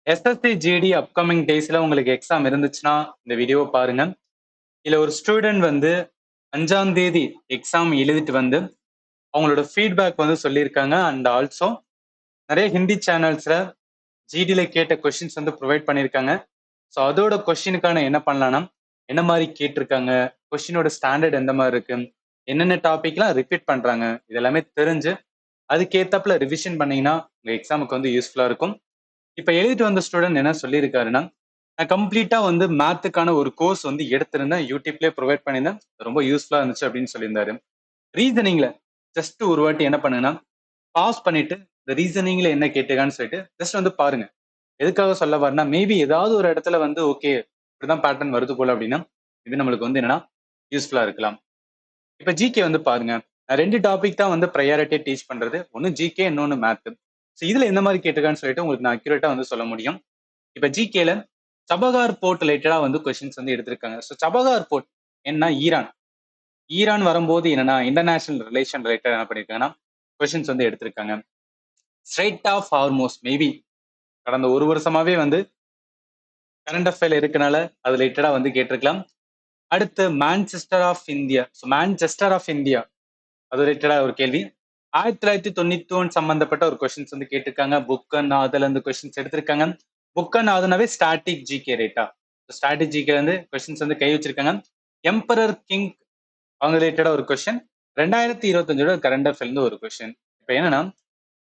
SSC GD upcoming டேஸ்ல உங்களுக்கு exam இருந்துச்சுன்னா இந்த வீடியோவை பாருங்க. இதுல ஒரு ஸ்டூடெண்ட் வந்து 5ஆம் தேதி எக்ஸாம் எழுதிட்டு வந்து அவங்களோட ஃபீட்பேக் வந்து சொல்லியிருக்காங்க. அண்ட் ஆல்சோ நிறைய ஹிந்தி சேனல்ஸ்ல ஜிடில கேட்ட கொஸ்டின்ஸ் வந்து ப்ரொவைட் பண்ணியிருக்காங்க. ஸோ அதோட கொஸ்டினுக்கான என்ன பண்ணலாம்னா, என்ன மாதிரி கேட்டிருக்காங்க, கொஸ்டினோட ஸ்டாண்டர்ட் எந்த மாதிரி இருக்கு, என்னென்ன டாபிக்லாம் ரிப்பீட் பண்றாங்க, இது எல்லாமே தெரிஞ்சு அதுக்கேத்தாப்புல ரிவிஷன் பண்ணீங்கன்னா உங்க எக்ஸாமுக்கு வந்து யூஸ்ஃபுல்லா இருக்கும். இப்ப எழுதிட்டு வந்த ஸ்டூடெண்ட் என்ன சொல்லியிருக்காருன்னா, நான் கம்ப்ளீட்டா வந்து மேத்துக்கான ஒரு கோர்ஸ் வந்து எடுத்திருந்தேன், யூடியூப்லயே ப்ரொவைட் பண்ணியிருந்தேன், ரொம்ப யூஸ்ஃபுல்லா இருந்துச்சு அப்படின்னு சொல்லியிருந்தாரு. ரீசனிங்ல ஜஸ்ட் ஒரு வாட்டி என்ன பண்ணுங்கன்னா, பாஸ் பண்ணிட்டு இந்த ரீசனிங்ல என்ன கேட்டுக்கான்னு சொல்லிட்டு ஜஸ்ட் வந்து பாருங்க. எதுக்காக சொல்ல வரேன்னா, மேபி ஏதாவது ஒரு இடத்துல வந்து ஓகே இப்படிதான் பேட்டர்ன் வருது போல அப்படின்னா இது நம்மளுக்கு வந்து என்னன்னா யூஸ்ஃபுல்லா இருக்கலாம். இப்ப ஜிகே வந்து பாருங்க, நான் 2 டாபிக் தான் வந்து ப்ரையாரிட்டி டீச் பண்றது, ஒன்னு ஜிகே இன்னொன்னு மேத். ஸோ இதுல எந்த மாதிரி கேட்டிருக்கான்னு சொல்லிட்டு உங்களுக்கு நான் அக்யூரேட்டா வந்து சொல்ல முடியும். இப்ப ஜிகேல சபகார் போர்ட் ரிலேட்டடா வந்து கொஸ்டின்ஸ் வந்து எடுத்திருக்காங்க. ஸோ சபகார் போர்ட் என்ன, ஈரான் ஈரான் வரும்போது என்னன்னா இன்டர்நேஷனல் ரிலேஷன் ரிலேட்டட் என்ன பண்ணிருக்காங்கன்னா கொஸ்டின்ஸ் வந்து எடுத்திருக்காங்க. ஸ்ட்ரைட் ஆஃப் ஹார்மோஸ் மேபி கடந்த ஒரு வருஷமாவே வந்து கரண்ட் அஃபேர் இருக்கனால அது ரிலேட்டடா வந்து கேட்டிருக்கலாம். அடுத்து Manchester of India, so Manchester of India அது ரிலேட்டடா ஒரு கேள்வி. 1991 சம்பந்தப்பட்ட ஒரு கொஸ்டின்ஸ் வந்து கேட்டிருக்காங்க. புக் அண்ட் அதுல இருந்து கொஸ்டின்ஸ் எடுத்திருக்காங்க. புக் அண்ட் அதுனாவே ஸ்டாட்டிக் ஜிகே ரேட்டா, ஸ்டாட்டிக் ஜிகே வந்து கொஸ்டின்ஸ் வந்து கை வச்சிருக்காங்க. எம்பரர் கிங் அவங்க ரிலேட்டடா ஒரு கொஸ்டின், 2025 கரண்ட் அஃபேர்ல இருந்து ஒரு கொஸ்டின். இப்போ என்னன்னா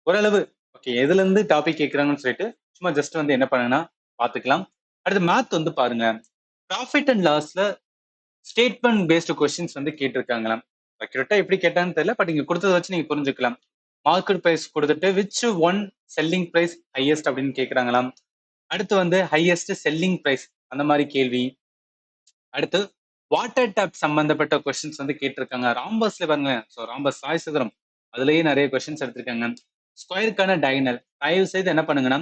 ஓரளவு ஓகே எதுல இருந்து டாபிக் கேட்கறாங்கன்னு சொல்லிட்டு சும்மா ஜஸ்ட் வந்து என்ன பண்ணுங்கன்னா பாத்துக்கலாம். அடுத்து மேத் வந்து பாருங்க, ப்ராஃபிட் அண்ட் லாஸ்ல ஸ்டேட்மெண்ட் பேஸ்டு கொஸ்டின்ஸ் வந்து கேட்டிருக்காங்களாம். அக்யூரேட்டா எப்படி கேட்டான்னு தெரியல, பட் இங்க கொடுத்ததை வச்சு நீங்க புரிஞ்சுக்கலாம். மார்க்கெட் பிரைஸ் கொடுத்துட்டு which one selling price highest அப்படின்னு கேட்கறாங்களாம். அடுத்து வந்து ஹையஸ்ட் செல்லிங் பிரைஸ் அந்த மாதிரி கேள்வி. அடுத்து வாட்டர் டேப் சம்பந்தப்பட்ட கொஸ்டின்ஸ் வந்து கேட்டிருக்காங்க. ராம்பஸ்ல பாருங்க, ஸோ ராம்பஸ் சாய் சதுரம் அதுலயே நிறைய கொஸ்டின்ஸ் எடுத்திருக்காங்க. ஸ்கொயருக்கான டயகனல் தயவு செய்து என்ன பண்ணுங்கன்னா,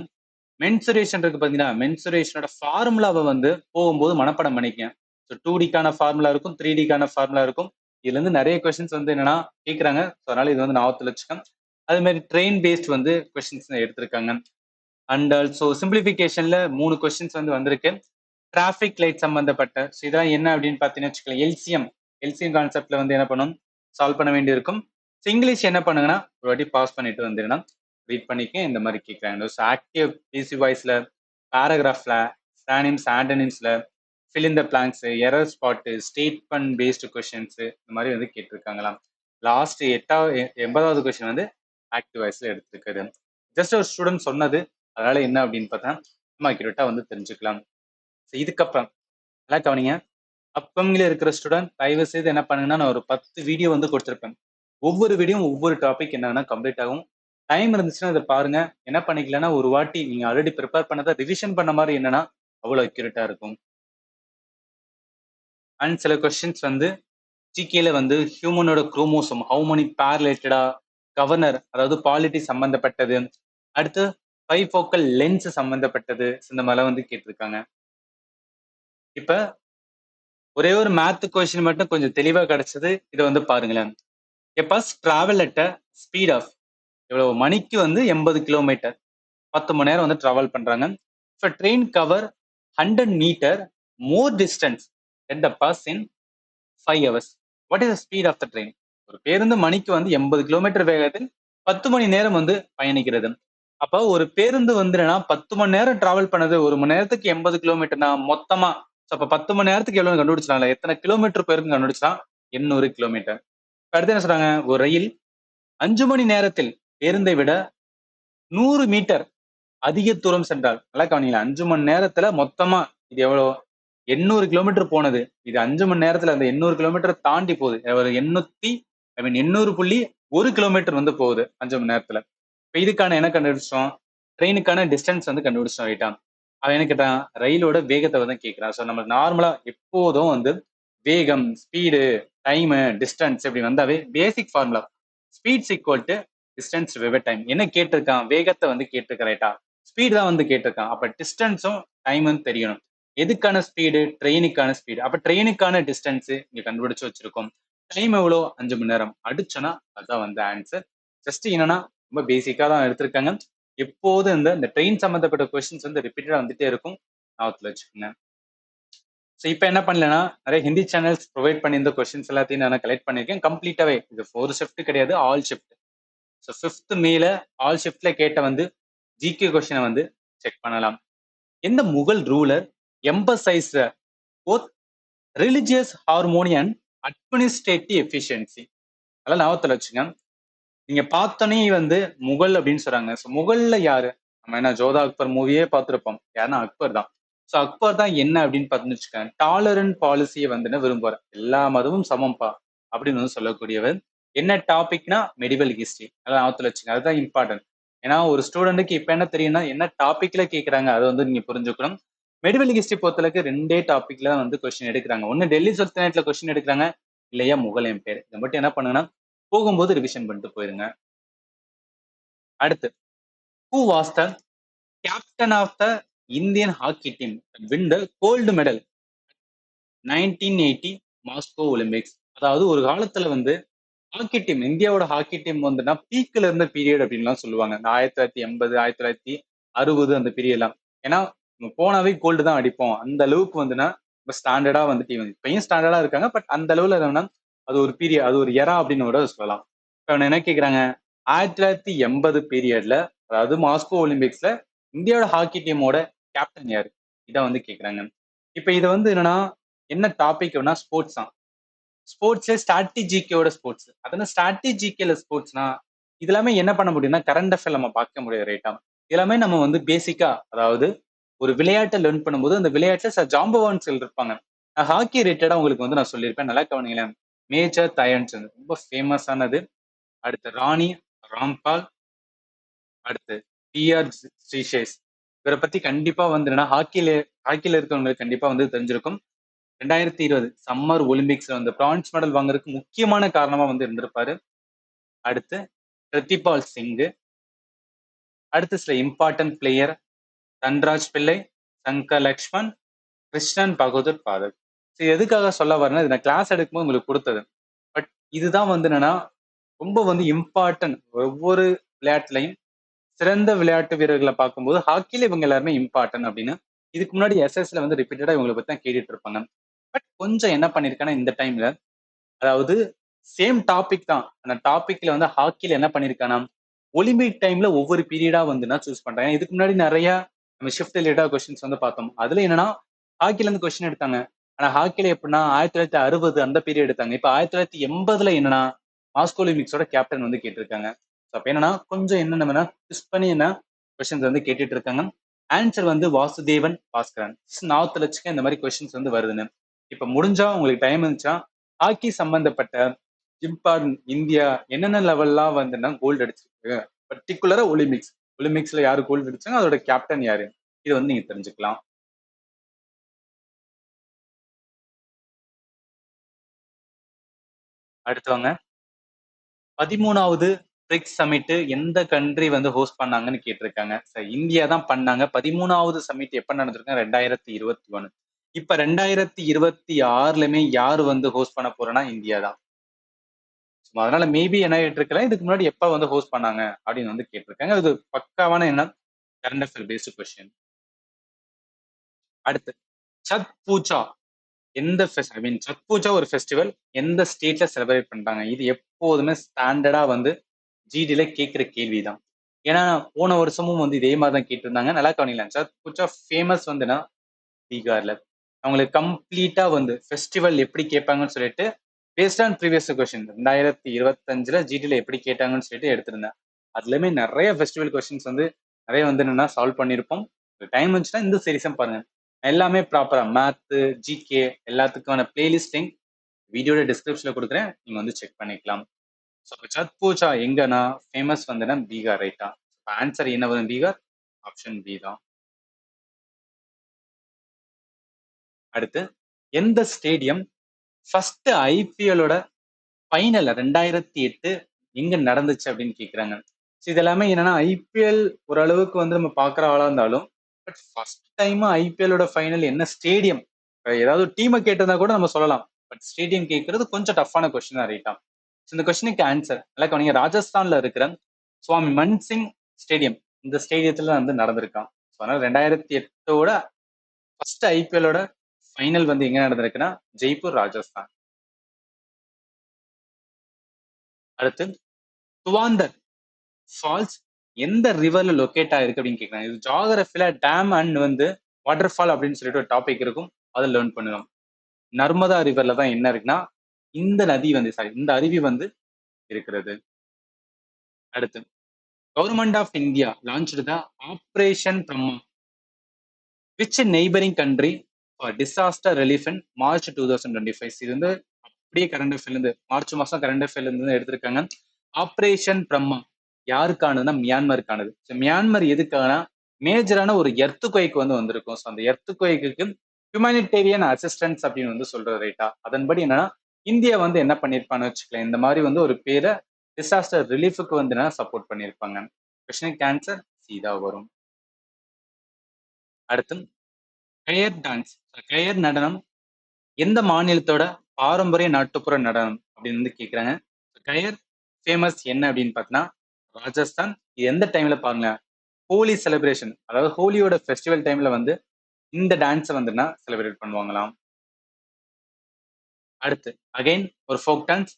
மென்சுரேஷன் இருக்கு பாத்தீங்கன்னா, மென்சுரேஷனோட ஃபார்முலாவை வந்து போகும்போது மனப்பாடம் பண்ணிக்கங்க. ஸோ 2டிக்கான ஃபார்முலா இருக்கும், 3டிக்கான ஃபார்முலா இருக்கும். இதுல இருந்து நிறைய கொஸ்டின்ஸ் வந்து என்னன்னா கேட்கறாங்க. ஸோ அதனால இது வந்து ஞாபகத்தில் வச்சுக்கோங்க. அது மாதிரி ட்ரெயின் பேஸ்ட் வந்து கொஸ்டின்ஸ் எடுத்திருக்காங்க. அண்ட் ஆல்சோ சிம்பிளிஃபிகேஷன்ல 3 கொஸ்டின்ஸ் வந்து வந்திருக்கு. டிராஃபிக் லைட் சம்பந்தப்பட்ட, ஸோ இதெல்லாம் என்ன அப்படின்னு பார்த்தீங்கன்னு வச்சுக்கலாம், எல்சிஎம் எல்சிஎம் கான்செப்ட்ல வந்து என்ன பண்ணும், சால்வ் பண்ண வேண்டி இருக்கும். ஸோ இங்கிலீஷ் என்ன பண்ணுங்கன்னா ஒரு வாட்டி பாஸ் பண்ணிட்டு வந்துருன்னா ரீட் பண்ணிக்க இந்த மாதிரி கேட்குறாங்க. ஸோ ஆக்டிவ் பிசி வாய்ஸ்ல, பேராகிராஃப்ல, சானிம்ஸ் ஆண்டனிம்ஸ்ல, fill in the blanks, error spot, statement based questions இந்த மாதிரி வந்து கேட்டிருக்காங்களாம். லாஸ்ட் 80வது கொஸ்டின் வந்து ஆக்டிவ் வாய்ஸ்ல எடுத்திருக்காரு. ஜஸ்ட் ஒரு ஸ்டூடெண்ட் சொன்னது, அதனால என்ன அப்படின்னு பார்த்தா நம்ம அக்யூரேட்டா வந்து தெரிஞ்சுக்கலாம். ஸோ இதுக்கப்புறம் நல்லா கவனிங்க, அப்கமிங்ல இருக்கிற ஸ்டூடெண்ட் தயவு செய்து என்ன பண்ணுங்கன்னா, நான் ஒரு 10 வீடியோ வந்து கொடுத்துருப்பேன். ஒவ்வொரு வீடியோ ஒவ்வொரு டாபிக் என்னன்னா கம்ப்ளீட் ஆகும். டைம் இருந்துச்சுன்னா அதை பாருங்க. என்ன பண்ணிக்கலன்னா ஒரு வாட்டி நீங்க ஆல்ரெடி ப்ரிப்பேர் பண்ணதை ரிவிஷன் பண்ண மாதிரி என்னன்னா அவ்வளவு அக்யூரேட்டா இருக்கும். அண்ட் சில கொஸ்டின்ஸ் வந்து ஜிகேல வந்து ஹியூமனோட குரோமோசோம் ஹவு many பேர் ரிலேட்டடா, கவர்னர் அதாவது பாலிட்டி சம்பந்தப்பட்டது, அடுத்து பைஃபோக்கல் லென்ஸ் சம்பந்தப்பட்டது, இந்த மாதிரிலாம் வந்து கேட்டிருக்காங்க. இப்ப ஒரே ஒரு மேத் கொஸ்டின் மட்டும் கொஞ்சம் தெளிவா கிடைச்சது, இதை வந்து பாருங்களேன். A bus travel at a speed of எவ்வளவு மணிக்கு வந்து 80 கிலோமீட்டர், 10 மணி நேரம் வந்து டிராவல் பண்றாங்க. இப்போ train cover 100 meter more distance at the bus in 5 hours. What is the speed of the train? ஒரு பேருந்து மணிக்கு வந்து 80 கிலோமீட்டர் வேகத்தில் 10 மணி நேரம் வந்து பயணிக்கிறது. அப்போ ஒரு பேருந்து வந்து என்னன்னா 10 மணி நேரம் டிராவல் பண்ணது, ஒரு மணி நேரத்துக்கு 80 கிலோமீட்டர்னா மொத்தமா அப்ப 10 மணி நேரத்துக்கு எவ்வளவு கண்டுபிடிச்சாங்களா, எத்தனை கிலோமீட்டர் போயிருக்கு கண்டுபிடிச்சலாம், 800 கிலோமீட்டர். அடுத்து என்ன சொல்றாங்க, ஒரு ரயில் 5 மணி நேரத்தில் பேருந்தை விட 100 மீட்டர் அதிக தூரம் சென்றால், நல்லா கவனிங்களா, 5 மணி நேரத்துல மொத்தமா இது எவ்வளவு 800 கிலோமீட்டர் போனது. இது 5 மணி நேரத்துல அந்த 800 கிலோமீட்டர் தாண்டி போகுது. ஒரு 800.1 கிலோமீட்டர் வந்து போகுது 5 மணி நேரத்துல. இப்ப இதுக்கான என்ன கண்டுபிடிச்சோம், ட்ரெயினுக்கான டிஸ்டன்ஸ் வந்து கண்டுபிடிச்சோம் ரைட்டா. அவன் என்ன கேட்டான், ரயிலோட வேகத்தை வந்து கேட்கிறான். ஸோ நம்ம நார்மலா எப்போதும் வந்து வேகம், ஸ்பீடு, டைம், டிஸ்டன்ஸ் இப்படி வந்தாவே பேசிக் formula speeds equal to distance divided time. என்ன கேட்டிருக்கான், வேகத்தை வந்து கேட்டிருக்கான் ரைட்டா, ஸ்பீடு தான் வந்து கேட்டிருக்கான். அப்ப டிஸ்டன்ஸும் டைமும் தெரியணும். எதுக்கான ஸ்பீடு, ட்ரெயினுக்கான ஸ்பீடு. அப்ப ட்ரெயினுக்கான டிஸ்டன்ஸ் இங்க கண்டுபிடிச்சு வச்சிருக்கோம். டைம் எவ்வளோ, 5 மணி நேரம் அடிச்சோன்னா அதுதான் வந்து ஆன்சர். ஜஸ்ட் என்னன்னா ரொம்ப பேசிக்கா தான் எடுத்திருக்காங்க. எப்போதும் இந்த ட்ரெயின் சம்பந்தப்பட்ட கொஸ்டின்ஸ் வந்து ரிப்பீட்டடா வந்துட்டே இருக்கும், ஞாபகத்துல வச்சுக்கோங்க. ஸோ இப்போ என்ன பண்ணலன்னா நிறைய ஹிந்தி சேனல்ஸ் ப்ரொவைட் பண்ணி இந்த கொஸ்டின்ஸ் எல்லாத்தையும் நான் கலெக்ட் பண்ணியிருக்கேன் கம்ப்ளீட்டாவே. இது 4 ஷிஃப்ட் கிடையாது, ஆல் ஷிஃப்ட். ஸோ 5th மேல ஆல் ஷிஃப்ட்ல கேட்ட வந்து ஜிகே கொஸ்டினை வந்து செக் பண்ணலாம். எந்த Mughal ruler emphasise both religious harmony and administrative efficiency? அதெல்லாம் ஞாபகத்துல வச்சுங்க. நீங்க பார்த்தோன்னே வந்து முகல் அப்படின்னு சொல்றாங்க. ஸோ முகல்ல யாரு? நம்ம என்ன ஜோதா அக்பர் மூவியே பார்த்துருப்போம். யாருன்னா அக்பர் தான். ஸோ அக்பர் தான் என்ன அப்படின்னு பார்த்துன்னு வச்சுக்கோங்க, டாலரண்ட் பாலிசியை வந்து விரும்புவார். எல்லா மதமும் சமம்பா அப்படின்னு வந்து சொல்லக்கூடியவர். என்ன டாபிக்னா மெடிவல் ஹிஸ்டரி. அதெல்லாம் ஞாபகத்துல வச்சுங்க, அதுதான் இம்பார்ட்டன்ட். ஏன்னா ஒரு ஸ்டூடெண்ட்டுக்கு இப்ப என்ன தெரியும்னா என்ன டாபிக்ல கேட்கறாங்க அதை வந்து நீங்க புரிஞ்சுக்கணும். மெடிவல் ஹிஸ்டரி பொறுத்தளவுக்கு 2 டாபிக்ல வந்து கொஸ்டின் எடுக்கிறாங்க. ஒன்னு டெல்லி சுல்தானேட்ல கொஸ்டின் எடுக்கிறாங்க, இல்லையா முகல் எம்பையர். இதை மட்டும் என்ன பண்ணுங்கன்னா போகும்போது ரிவிஷன் பண்ணிட்டு போயிருங்க. அடுத்து, who was the captain of the Indian hockey team that win the gold medal 1980 Moscow Olympics? அதாவது ஒரு காலத்துல வந்து ஹாக்கி டீம், இந்தியாவோட ஹாக்கி டீம் வந்துன்னா பீக்ல இருந்த பீரியட் அப்படின்லாம் சொல்லுவாங்க. இந்த 1980 1960 அந்த பீரியட்லாம். ஏன்னா நம்ம போனாவே கோல்டு தான் அடிப்போம். அந்த அளவுக்கு வந்துன்னா இப்ப ஸ்டாண்டர்டா வந்து டீம் இப்பயும் ஸ்டாண்டர்டா இருக்காங்க. பட் அந்த அளவுல என்னன்னா அது ஒரு பீரியட், அது ஒரு எரா அப்படின்னு கூட சொல்லலாம். இப்ப என்ன கேக்குறாங்க, 1980 பீரியட்ல, அதாவது மாஸ்கோ ஒலிம்பிக்ஸ்ல இந்தியாவோட ஹாக்கி டீமோட கேப்டன் யாரு? இதை வந்து கேக்குறாங்க. இப்ப இது வந்து என்னன்னா என்ன டாபிக் அப்படின்னா ஸ்போர்ட்ஸ் தான். ஸ்போர்ட்ஸ்ல ஸ்ட்ராட்டஜிக்கோட ஸ்போர்ட்ஸ். அதனால ஸ்ட்ராட்டஜிக்கல ஸ்போர்ட்ஸ்னா இது எல்லாமே என்ன பண்ண முடியும்னா கரண்ட் அஃபேர் நம்ம பார்க்க முடியாது ரைட்டா. எல்லாமே நம்ம வந்து பேசிக்கா, அதாவது ஒரு விளையாட்டை லேர்ன் பண்ணும்போது அந்த விளையாட்டுல சில ஜாம்பவான்ஸ் இருப்பாங்க. ஹாக்கி ரிலேட்டடா உங்களுக்கு வந்து நான் சொல்லியிருப்பேன், நல்லா கவனிங்களேன். மேஜர் தயன்சந்த் ரொம்ப ஃபேமஸானது. அடுத்து ராணி ராம்பால். அடுத்து டி.ஆர். ஸ்ரீசேஷ். இவரை பத்தி கண்டிப்பா வந்து என்னன்னா ஹாக்கில இருக்கவங்களுக்கு கண்டிப்பா வந்து தெரிஞ்சிருக்கும். 2020 சம்மர் ஒலிம்பிக்ஸ்ல வந்து பிரான்ஸ் மெடல் வாங்குறதுக்கு முக்கியமான காரணமா வந்து இருந்திருப்பாரு. அடுத்து பிரதிபால் சிங். அடுத்து சில இம்பார்ட்டன்ட் பிளேயர் தன்ராஜ் பிள்ளை, சங்கர் லக்ஷ்மண், கிருஷ்ணன் பகதூர் பாதக். எதுக்காக சொல்ல வரேன்னா இது நான் கிளாஸ் எடுக்கும்போது உங்களுக்கு கொடுத்தது. பட் இதுதான் வந்து என்னன்னா ரொம்ப வந்து இம்பார்ட்டன்ட். ஒவ்வொரு விளையாட்டுலையும் சிறந்த விளையாட்டு வீரர்களை பார்க்கும்போது ஹாக்கில இவங்க எல்லாருமே இம்பார்ட்டன்ட் அப்படின்னு இதுக்கு முன்னாடி எஸ்எஸ்ல வந்து ரிப்பீட்டடா இவங்களை பத்தி தான் கேட்டுட்டு இருப்பாங்க. பட் கொஞ்சம் என்ன பண்ணிருக்கேன்னா இந்த டைம்ல, அதாவது சேம் டாபிக் தான், அந்த டாபிக்ல வந்து ஹாக்கில என்ன பண்ணிருக்கானா ஒலிம்பிக் டைம்ல ஒவ்வொரு பீரியடா வந்து நான் சூஸ் பண்றேன். இதுக்கு முன்னாடி நிறைய நம்ம ஷிஃப்ட் ரிலேட்டட் கொஸ்டின்ஸ் வந்து பார்த்தோம். அதுல என்னன்னா ஹாக்கில இருந்து கொஸ்டின் எடுத்தாங்க. ஆனா ஹாக்கில எப்படின்னா 1960 அந்த பீரியட் எடுத்தாங்க. இப்ப 1980 என்னன்னா மாஸ்கோ ஒலிம்பிக்ஸோட கேப்டன் வந்து கேட்டிருக்காங்க. அப்ப என்னன்னா கொஞ்சம் என்னன்னா ட்விஸ்ட் பண்ணி என்ன கொஸ்டின்ஸ் வந்து கேட்டுட்டு இருக்காங்க. ஆன்சர் வந்து வாசுதேவன் பாஸ்கரன். நார்த்ல வச்சுக்க இந்த மாதிரி கொஸ்டின்ஸ் வந்து வருதுன்னு. இப்ப முடிஞ்சா உங்களுக்கு டைம் இருந்துச்சா ஹாக்கி சம்பந்தப்பட்ட இம்பார்ட்டன்ட் இந்தியா என்னென்ன லெவல்லாம் வந்துன்னா கோல்டு அடிச்சிருக்கு, பர்டிகுலரா ஒலிம்பிக்ஸ்ல யாரு கோல்டு அடிச்சாங்க, அதோட கேப்டன் யாரு, இது வந்து நீங்க தெரிஞ்சுக்கலாம். அடுத்து வாங்க, 13வது பிரிக்ஸ் சமிட் எந்த கண்ட்ரி வந்து ஹோஸ்ட் பண்ணாங்கன்னு கேட்டிருக்காங்க. இந்தியா தான் பண்ணாங்க. 13வது சமிட் எப்ப நடந்திருக்காங்க, 2021. இப்ப 2026லயுமே யாரு வந்து ஹோஸ்ட் பண்ண போறேன்னா இந்தியா தான். அதனால மேபி என்ன கேட்டிருக்கலாம், இதுக்கு முன்னாடி எப்ப வந்து ஹோஸ்ட் பண்ணாங்க அப்படின்னு வந்து கேட்டிருக்காங்க. அது பக்காவான என்ன கரண்ட் அஃபேர் பேஸ்ட் கொஸ்டின். அடுத்து சத் பூஜா எந்த ஐ மீன் சத் பூஜா ஒரு ஃபெஸ்டிவல் எந்த ஸ்டேட்ல செலிப்ரேட் பண்றாங்க? இது எப்போதுமே ஸ்டாண்டர்டா வந்து ஜிடில கேட்கிற கேள்விதான். ஏன்னா போன வருஷமும் வந்து இதே மாதிரி தான் கேட்டிருந்தாங்க. நல்லா கவனிக்கலாம். சத் பூஜா ஃபேமஸ் வந்துன்னா பீகார்ல. அவங்களுக்கு கம்ப்ளீட்டா வந்து ஃபெஸ்டிவல் எப்படி கேட்பாங்கன்னு சொல்லிட்டு பேஸ்ட் ஆன் ப்ரீவியஸ் கொஸ்டின் 2025 ஜிடில எப்படி கேட்டாங்கன்னு சொல்லிட்டு எடுத்திருந்தேன். அதுலயுமே நிறைய ஃபெஸ்டிவல் கொஸ்டின்ஸ் வந்து நிறைய வந்து என்னன்னா சால்வ் பண்ணியிருப்போம். டைம் இருந்துச்சுன்னா இந்த சீரீஸும் பாருங்க. எல்லாமே ப்ராப்பரா மேத்து ஜிகே எல்லாத்துக்கான பிளேலிஸ்ட் லிங்க் வீடியோட டிஸ்கிரிப்ஷன்ல கொடுக்குறேன், நீங்க வந்து செக் பண்ணிக்கலாம். ஸோ சத் பூஜா எங்கன்னா ஃபேமஸ் வந்துன்னா பீகார் ரைட்டா. ஆன்சர் என்ன வரும், பீகார். ஆப்ஷன் பி தான். அடுத்து எந்த ஸ்டேடியம் ஃபர்ஸ்ட் ஐபிஎலோட ஃபைனல் 2008 எங்க நடந்துச்சு அப்படின்னு கேக்குறாங்க. இது எல்லாமே என்னன்னா ஐபிஎல் ஓரளவுக்கு வந்து நம்ம பாக்குற ஆளா இருந்தாலும் பட் ஃபர்ஸ்ட் டைம் ஐபிஎலோட ஃபைனல் என்ன ஸ்டேடியம், ஏதாவது டீமை கேட்டதா கூட நம்ம சொல்லலாம். பட் ஸ்டேடியம் கேட்கறது கொஞ்சம் டஃப்பான கொஸ்டின் தான் ரைட்டா. இந்த கொஸ்டினுக்கு ஆன்சர் நல்லா கவனிங்க. ராஜஸ்தான்ல இருக்கிற சுவாமி மன்சிங் ஸ்டேடியம் இந்த ஸ்டேடியத்துல வந்து நடந்திருக்கான். ஸோ அதனால 2008ஓட ஃபர்ஸ்ட் ஐபிஎல்லோட ஃபைனல் வந்து எங்க நடந்திருக்குன்னா ஜெய்ப்பூர், ராஜஸ்தான். அடுத்து துவாந்தர் ஃபால்ஸ் எந்த ரிவர்ல லொக்கேட் ஆயிருக்கு அப்படின்னு கேட்கறாங்க. இது ஜாகிரபில டேம் அண்ட் வந்து வாட்டர் ஃபால் அப்படின்னு சொல்லிட்டு ஒரு டாபிக் இருக்கும். அதை லேர்ன் பண்ணலாம். நர்மதா ரிவர்ல தான் என்ன இருக்குன்னா இந்த நதி வந்து இந்த அருவி வந்து இருக்கிறது. அடுத்து government of India launched the operation Brahma which neighbouring country for disaster relief in March 2025. இது வந்து அப்படியே கரண்ட் அஃபேர்ல இருந்து மார்ச் மாசம் கரண்ட் அஃபேர்ல இருந்து எடுத்திருக்காங்க. ஆபரேஷன் பிரம்மா யாருக்கானதுன்னா மியான்மருக்கானது. மியான்மர் எதுக்கான மேஜரான ஒரு எர்த்துகுவேக் வந்து வந்திருக்கும். ஸோ அந்த எர்த்துகுவேக்கு ஹியூமானிட்டேரியன் அசிஸ்டன்ஸ் அப்படின்னு வந்து சொல்றது ரைட்டா. அதன்படி என்னன்னா இந்தியா வந்து என்ன பண்ணிருப்பான்னு வச்சுக்கலாம், இந்த மாதிரி வந்து ஒரு பேரை டிசாஸ்டர் ரிலீஃபுக்கு வந்து என்ன சப்போர்ட் பண்ணியிருப்பாங்க. கொஸ்டினுக்கு ஆன்சர் சீதா வரும். அடுத்து கயர் டான்ஸ், கயர் நடனம் எந்த மாநிலத்தோட பாரம்பரிய நாட்டுப்புற நடனம் அப்படின்னு வந்து கேட்குறாங்க. கயர் ஃபேமஸ் என்ன அப்படின்னு பார்த்தீங்கன்னா ராஜஸ்தான். இது எந்த டைம்ல பாருங்க, ஹோலி செலிப்ரேஷன், அதாவது ஹோலியோட ஃபெஸ்டிவல் டைம்ல வந்து இந்த டான்ஸை வந்துன்னா செலிப்ரேட் பண்ணுவாங்களாம். அடுத்து அகைன் ஒரு ஃபோக் டான்ஸ்,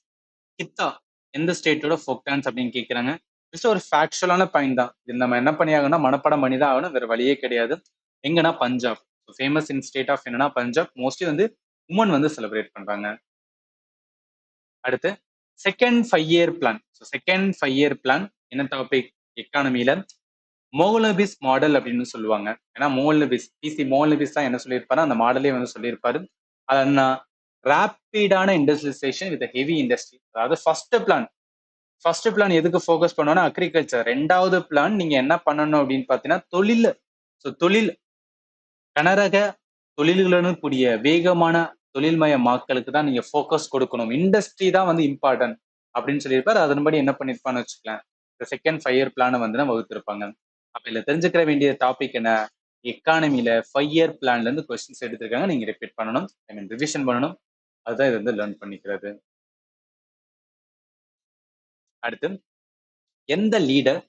கித்தா எந்த ஸ்டேட்டோட ஃபோக் டான்ஸ் அப்படின்னு கேட்குறாங்க. ஜஸ்ட் ஒரு ஃபேக்சுவலான பாயிண்ட் தான். இது நம்ம என்ன பண்ணி ஆகணும், மனப்படம் பண்ணி தான் ஆகணும், வேற வழியே கிடையாது. எங்கன்னா Punjab. Famous in state of என்னன்னா பஞ்சாப். மோஸ்ட்லி வந்து உமன் வந்து செலிப்ரேட் பண்றாங்க. அடுத்து second 5 year plan. Second 5 year plan என்ன டாபிக், எக்கானமியில மோகலபிஸ் மாடல் அப்படின்னு சொல்லுவாங்க. ஏன்னா மோகலபிஸ் பிசி மோகலபிஸ் தான் என்ன சொல்லியிருப்பாரு, அந்த மாடலே வந்து சொல்லியிருப்பாரு. அது என்ன, ரேப்பிடான இண்டஸ்ட்ரியலைசேஷன் வித் ஹெவி இண்டஸ்ட்ரி. அதாவது ஃபர்ஸ்ட் பிளான் எதுக்கு ஃபோக்கஸ் பண்ணோம்னா அக்ரிகல்ச்சர். ரெண்டாவது பிளான் நீங்க என்ன பண்ணணும் அப்படின்னு பாத்தீங்கன்னா தொழில். தொழில் கனரக தொழில்களுடன் கூடிய வேகமான தொழில்மயமாக்கலுக்கு தான் நீங்க ஃபோக்கஸ் கொடுக்கணும். இண்டஸ்ட்ரி தான் வந்து இம்பார்ட்டன்ட் அப்படின்னு சொல்லியிருப்பாரு. அதன்படி என்ன பண்ணிருப்பான்னு வச்சுக்கலாம், இந்த செகண்ட் 5 இயர் பிளானை வந்து வகுத்திருப்பாங்க. அப்ப இதுல தெரிஞ்சுக்கிற வேண்டிய டாபிக் என்ன, எக்கானமில 5 இயர் பிளான்ல இருந்து கொஸ்டின்ஸ் எடுத்திருக்காங்க. நீங்க ரிப்பீட் பண்ணணும், ஐ மீன் ரிவிஷன் பண்ணணும். அதுதான் இது வந்து லேர்ன் பண்ணிக்கிறது. அடுத்து எந்த leader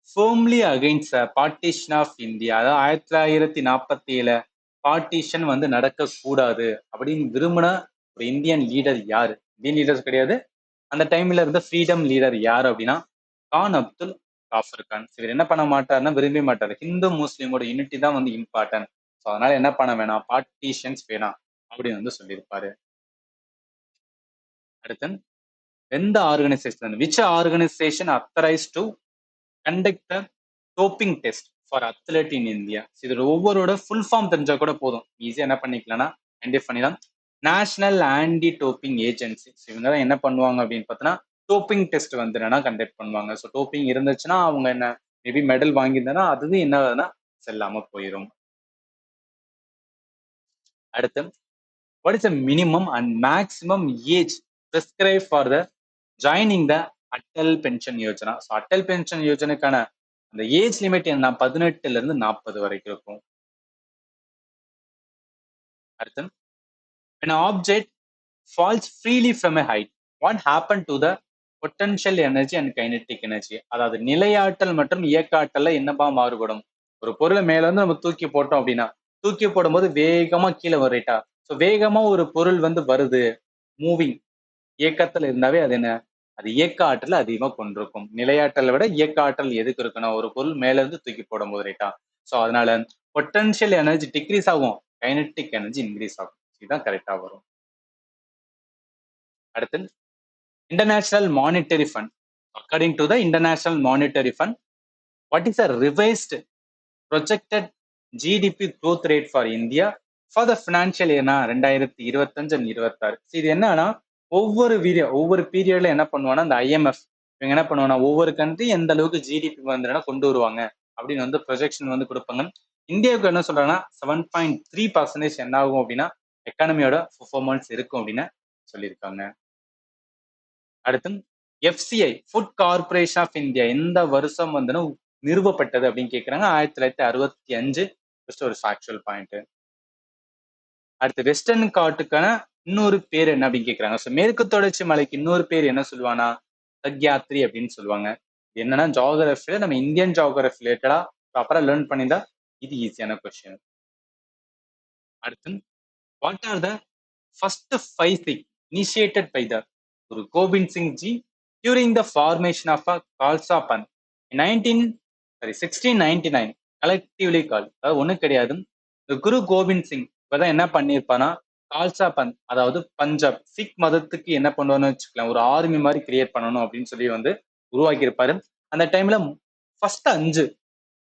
firmly against partition of India, அதாவது 1947 பார்ட்டிஷன் வந்து நடக்கக்கூடாது அப்படின்னு விரும்பின ஒரு இந்தியன் லீடர் யாரு? இந்தியன் லீடர்ஸ் கிடையாது, அந்த டைம்ல இருந்த ஃப்ரீடம் லீடர் யாரு அப்படின்னா கான் அப்துல் காஃபர் கான். இவர் என்ன பண்ண மாட்டாருன்னா விரும்ப மாட்டாரு, ஹிந்து முஸ்லீமோட யூனிட்டி தான் வந்து இம்பார்ட்டன்ட், ஸோ அதனால என்ன பண்ண வேணாம், பார்ட்டிஷன்ஸ் வேணாம் அப்படின்னு வந்து சொல்லியிருப்பாரு. அடுத்து எந்த organisation, which organisation authorised to conduct the doping test for athlete in India. இது ஒவ்வொருட ஃபுல் ஃபார்ம் தெரிஞ்சா கூட போதும், ஈஸியா என்ன பண்ணிக்கலாம்னா ஐடென்டிஃபை பண்ணிடலாம். National anti doping agency. இவங்க தான் என்ன பண்ணுவாங்க அப்படின்னு பார்த்தோன்னா டோப்பிங் டெஸ்ட் வந்து என்னன்னா கண்டக்ட் பண்ணுவாங்க. ஸோ டோப்பிங் இருந்துச்சுன்னா அவங்க என்ன மேபி மெடல் வாங்கியிருந்தா அதுவும் என்ன ஆகுதுன்னா செல்லாம போயிடும். அடுத்து what is the minimum and maximum age prescribe for the joining the Atal pension Yojana. So Atal pension யோஜனைக்கான அந்த ஏஜ் லிமிட் என்ன, 18ல இருந்து 40 வரைக்கும் இருக்கும். அடுத்து an object falls freely from a height, what happened to the potential energy and kinetic energy? அதாவது நிலையாற்றல் மற்றும் இயக்க ஆற்றல்ல என்னப்பா மாறுபடும். ஒரு பொருளை மேல இருந்து நம்ம தூக்கி போட்டோம் அப்படின்னா தூக்கி போடும்போது வேகமா கீழே வரைட்டா. ஸோ வேகமா ஒரு பொருள் வந்து வருது, மூவிங் இயக்கத்துல இருந்தாவே அது என்ன, அது இயக்க ஆற்றல் அதிகமா கொண்டிருக்கும். நிலையாற்றலை விட இயக்க ஆற்றல் எதுக்கு இருக்கணும், ஒரு பொருள் மேல இருந்து தூக்கி போடும் போது ரைட்டா. ஸோ அதனால பொட்டன்ஷியல் எனர்ஜி டிக்ரீஸ் ஆகும், கைனட்டிக் எனர்ஜி இன்க்ரீஸ் ஆகும். இதுதான் கரெக்டா வரும். அடுத்து international monetary fund. According to the international monetary fund, what is a revised projected GDP growth rate for India for the financial இயர்னா 2025-26. இது என்னன்னா ஒவ்வொரு பீரியட்ல என்ன பண்ணுவாங்கன்னா இந்த ஐஎம்எஃப் இவங்க என்ன பண்ணுவாங்கன்னா ஒவ்வொரு கண்ட்ரி எந்த அளவுக்கு ஜிடிபி வந்து கொண்டு வருவாங்க அப்படின்னு வந்து ப்ரொஜெக்ஷன் வந்து கொடுப்பாங்க. இந்தியாவுக்கு என்ன சொல்றாங்கன்னா 7.3% என்ன ஆகும் அப்படின்னா எக்கானமியோட பெர்ஃபார்மன்ஸ் இருக்கும் அப்படின்னு சொல்லியிருக்காங்க. அடுத்து FCI food corporation of India எந்த வருஷம் வந்து நிறுவப்பட்டது அப்படின்னு கேட்குறாங்க. 1965. ஜஸ்ட் ஒரு ஃபேக்சுவல் பாயிண்ட். அடுத்து வெஸ்டர்ன் காட்டுக்கான இன்னொரு பேர் என்ன அப்படின்னு கேட்குறாங்க. ஸோ மேற்கு தொடர்ச்சி மலைக்கு இன்னொரு பேர் என்ன சொல்லுவாங்கன்னா சக்யாத்ரி அப்படின்னு சொல்லுவாங்க. என்னன்னா ஜியோகிராஃபில நம்ம இந்தியன் ஜியோகிராஃபி ரிலேட்டடா ப்ராப்பரா லேர்ன் பண்ணியிருந்தா இது ஈஸியான கொஸ்டின். அடுத்து, what are the first 5 things initiated by the Guru Gobind Singh Ji during the formation of a Khalsa Panth in 1699 collectively called. அதாவது ஒண்ணும் கிடையாது, இந்த குரு கோபிந்த் சிங் இப்பதான் என்ன பண்ணியிருப்பானா, கால்சா பந்த் அதாவது பஞ்சாப் சிக் மதத்துக்கு என்ன பண்ணுவான்னு வச்சுக்கலாம், ஒரு ஆர்மி மாதிரி கிரியேட் பண்ணணும் அப்படின்னு சொல்லி வந்து உருவாக்கி இருப்பாரு. அந்த டைம்ல ஃபர்ஸ்ட் 5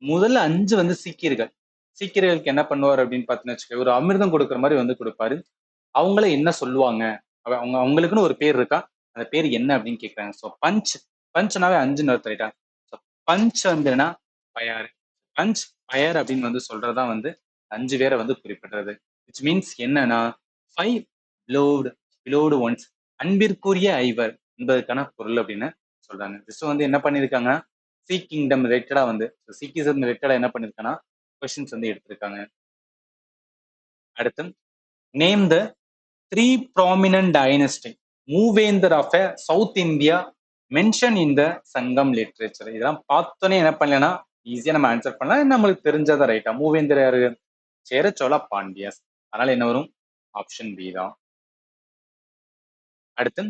முதல்ல 5 வந்து சீக்கியர்கள். சீக்கியர்களுக்கு என்ன பண்ணுவார் அப்படின்னு பார்த்தீங்கன்னு வச்சுக்கோங்க, ஒரு அமிர்தம் கொடுக்குற மாதிரி வந்து கொடுப்பாரு. அவங்கள என்ன சொல்லுவாங்க, அவங்களுக்குன்னு ஒரு பேர் இருக்கா, அந்த பேர் என்ன அப்படின்னு கேட்கறாங்க. ஸோ பஞ்ச்னாவே 5ன்னு அர்த்தம் ரைட்டா. ஸோ பஞ்ச் வந்துன்னா பயர், பஞ்ச் பயர் அப்படின்னு வந்து சொல்றதா வந்து 5 பேரை வந்து குறிப்பிடுறது. விச் மீன்ஸ் என்னன்னா 5 beloved ones, அன்பிற்குரிய ஐவர் என்பதற்கான பொருள் அப்படின்னு சொல்றாங்க. ஜஸ்ட் வந்து என்ன பண்ணிருக்காங்கன்னா சீக் கிங்டம் ரிலேட்டடா வந்து சீக்கிசம் ரிலேட்டடா என்ன பண்ணிருக்காங்கன்னா கொஸ்டின்ஸ் வந்து எடுத்திருக்காங்க. அடுத்து, நேம் த 3 prominent dynasty மூவேந்தர் of south India mention in the Sangam literature. இதெல்லாம் பார்த்தோன்னே என்ன பண்ணலன்னா ஈஸியா நம்ம ஆன்சர் பண்ணலாம், நம்மளுக்கு தெரிஞ்சதா ரைட்டா. மூவேந்தர் யாரு, சேர சோழ பாண்டியஸ். அதனால என்ன வரும், ஆப்ஷன் பி தான். அடுத்து,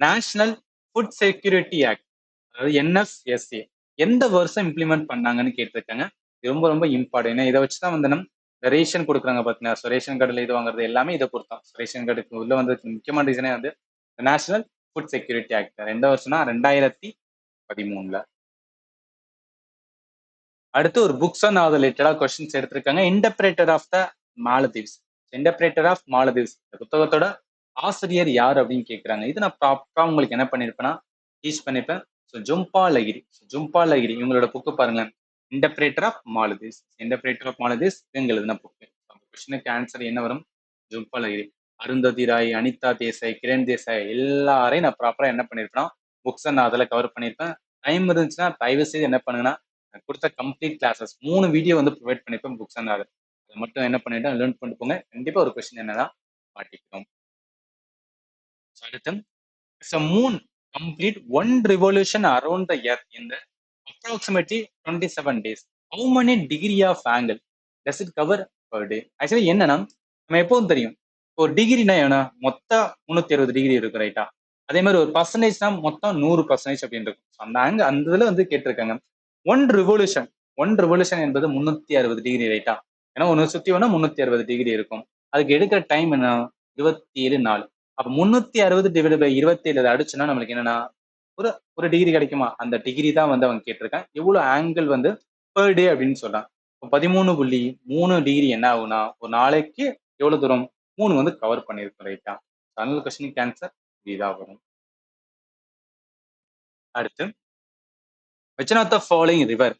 நேஷனல் ஃபுட் செக்யூரிட்டி ஆக்ட் அதாவது NFSA எந்த வருஷம் இம்ப்ளிமெண்ட் பண்ணாங்கன்னு கேட்டிருக்காங்க. இது ரொம்ப ரொம்ப இம்பார்ட்டன். ஏன்னா இதை வச்சுதான் வந்து நம்ம ரேஷன் கொடுக்குறாங்க பார்த்தீங்கன்னா, ஸோ ரேஷன் கார்டில் இது வாங்குறது எல்லாமே இதை பொறுத்தான். ரேஷன் கார்டுக்கு உள்ள வந்து முக்கியமான ரீசனே வந்து நேஷனல் ஃபுட் செக்யூரிட்டி ஆக்ட் எந்த வருஷம்னா 2013. அடுத்து ஒரு புக்ஸ் அண்ட் அது ரிலேட்டடா கொஸ்டின்ஸ் எடுத்திருக்காங்க. Interpreter of the Maldives, interpreter of Maldives இந்த புத்தகத்தோட ஆசிரியர் யார் அப்படின்னு கேட்குறாங்க. இது நான் ப்ராப்பரா உங்களுக்கு என்ன பண்ணிருப்பேன்னா டீச் பண்ணிருப்பேன். ஸோ ஜும்பா லகிரி, இவங்களோட புக்கு பாருங்க, இன்டர்பிரேட்டர் ஆஃப் மாலதீவ்ஸ். இன்டர்பிரேட்டர் ஆஃப் மாலதீவ்ஸ் இவங்க எழுதின புக்கு. கொஸ்டினுக்கு ஆன்சர் என்ன வரும், ஜும்பா லகிரி. அருந்ததி ராய், அனிதா தேசாய், கிரண் தேசாய் எல்லாரையும் நான் ப்ராப்பரா என்ன பண்ணிருப்பேன்னா புக்ஸ் நான் அதில் கவர் பண்ணியிருப்பேன். டைம் இருந்துச்சுன்னா தயவு செய்து என்ன பண்ணுங்கன்னா கொடுத்த கம்ப்ளீட் கிளாஸஸ் 3 வீடியோ வந்து ப்ரொவைட் பண்ணிருப்பேன் புக்ஸ் அண்ட் அதை மட்டும் என்ன பண்ணிட்டேன் லேர்ன் பண்ணிட்டு போங்க. கண்டிப்பா ஒரு கொஸ்டின் என்னதான் மாட்டிக்கிறோம். அடுத்து, it's a moon complete one revolution around the earth in the approximately 27 days. How many degree of angle does it cover per day? Actually என்னன்னா நம்ம எப்பவும் தெரியும் ஒரு டிகிரினா என்ன, மொத்தம் 360 டிகிரி இருக்கு ரைட்டா. அதே மாதிரி ஒரு பர்சன்டேஜ்னா மொத்தம் 100% அப்படின்னு இருக்கும். அந்த இதுல வந்து கேட்டிருக்காங்க ஒன் ரிவல்யூஷன் என்பது 360 டிகிரி ரைட்டா. ஏன்னா ஒன்னு சுத்தி வேணா 360 டிகிரி இருக்கும். அதுக்கு எடுக்கிற டைம் என்ன, 27 நாள். அப்ப 360 டிவைட் பை 27 அடிச்சுன்னா நம்மளுக்கு என்னன்னா ஒரு ஒரு டிகிரி கிடைக்குமா, அந்த டிகிரி தான் வந்து அவங்க கேட்டிருக்காங்க. எவ்வளவு ஆங்கிள் வந்து பெர் டே அப்படின்னு சொல்றாங்க. 13.3 டிகிரி என்ன ஆகுனா ஒரு நாளைக்கு எவ்வளவு தூரம் 3 வந்து கவர் பண்ணிருக்கோம் ரைட்டா. அதனால கொஸ்டின் ஆன்சர் இதுதான் வரும். அடுத்து, which of the following river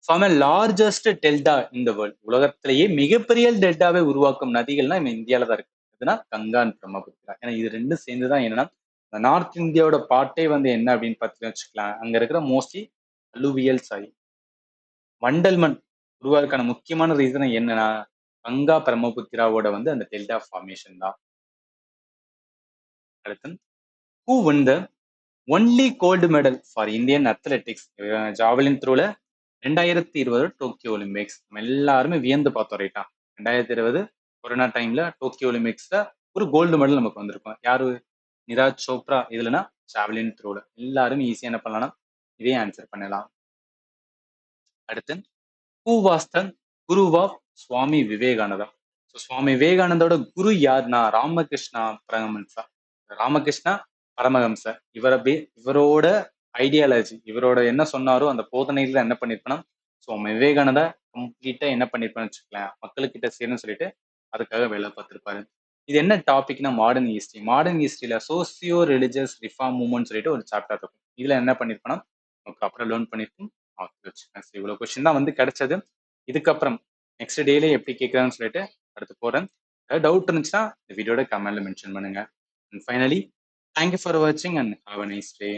from a largest delta in the world, உலகத்திலேயே மிகப்பெரிய டெல்டாவை உருவாக்கும் நதிகள்னா நம்ம இந்தியாவில தான் இருக்கு. அதுனா கங்கா அண்ட் பிரம்மபுத்திரா. ஏன்னா இது ரெண்டும் சேர்ந்துதான் என்னன்னா நார்த் இந்தியாவோட பாட்டே வந்து என்ன அப்படின்னு பார்த்து வச்சுக்கலாம். அங்க இருக்கிற மோஸ்ட்லி அலுவியல் சாரி வண்டல் மண் உருவாக்கான முக்கியமான ரீசன் என்னன்னா கங்கா பிரம்மபுத்திராவோட வந்து அந்த டெல்டா ஃபார்மேஷன் தான். அடுத்து, who won the only gold medal for Indian athletics javelin த்ரோல 2020 டோக்கியோ ஒலிம்பிக்ஸ். நம்ம எல்லாருமே வியந்து பார்த்தோம் ரைட்டா. 2020 கொரோனா டைம்ல டோக்கியோ ஒலிம்பிக்ஸ்ல ஒரு கோல்டு மெடல் நமக்கு வந்திருக்கும். யாரு, நிராஜ் சோப்ரா. இதுலனா ஜாவலின் த்ரோல எல்லாரும் ஈஸியா என்ன பண்ணலாம், இதே ஆன்சர் பண்ணலாம். அடுத்து, who was the guru of Swami Vivekananda. So Swami விவேகானந்தோட குரு யாருன்னா ராமகிருஷ்ணா பரமஹம்சா. ராமகிருஷ்ணா பரமஹம்சா இவரோட ஐடியாலஜி, இவரோட என்ன சொன்னாரோ அந்த போதனைகள் என்ன பண்ணிருப்பேன்னா சுவாமி விவேகானந்தா கம்ப்ளீட்டா என்ன பண்ணிருப்பேன்னு வச்சுக்கலாம், மக்களுக்கிட்ட சேருன்னு சொல்லிட்டு அதுக்காக வேலை பார்த்திருப்பாரு. இது என்ன டாபிக்னா மாடர்ன் ஹிஸ்டரி. மாடர்ன் ஹிஸ்டரியில சோசியோ ரிலிஜியஸ் ரிஃபார்ம் மூவ்மெண்ட் சொல்லிட்டு ஒரு சாப்டர் இருக்கும். இதுல என்ன பண்ணிருப்பேன்னா ப்ராப்பரா லேர்ன் பண்ணிருப்போம். இவ்வளவு கொஸ்டின் தான் வந்து கிடைச்சது. இதுக்கப்புறம் நெக்ஸ்ட் டேல எப்படி கேட்கறான்னு சொல்லிட்டு அடுத்து போறேன். ஏதாவது டவுட் இருந்துச்சுன்னா இந்த வீடியோட கமெண்ட்ல மென்ஷன் பண்ணுங்க. அண்ட் ஃபைனலி தேங்க்யூ ஃபார் வாட்சிங் and have a nice day.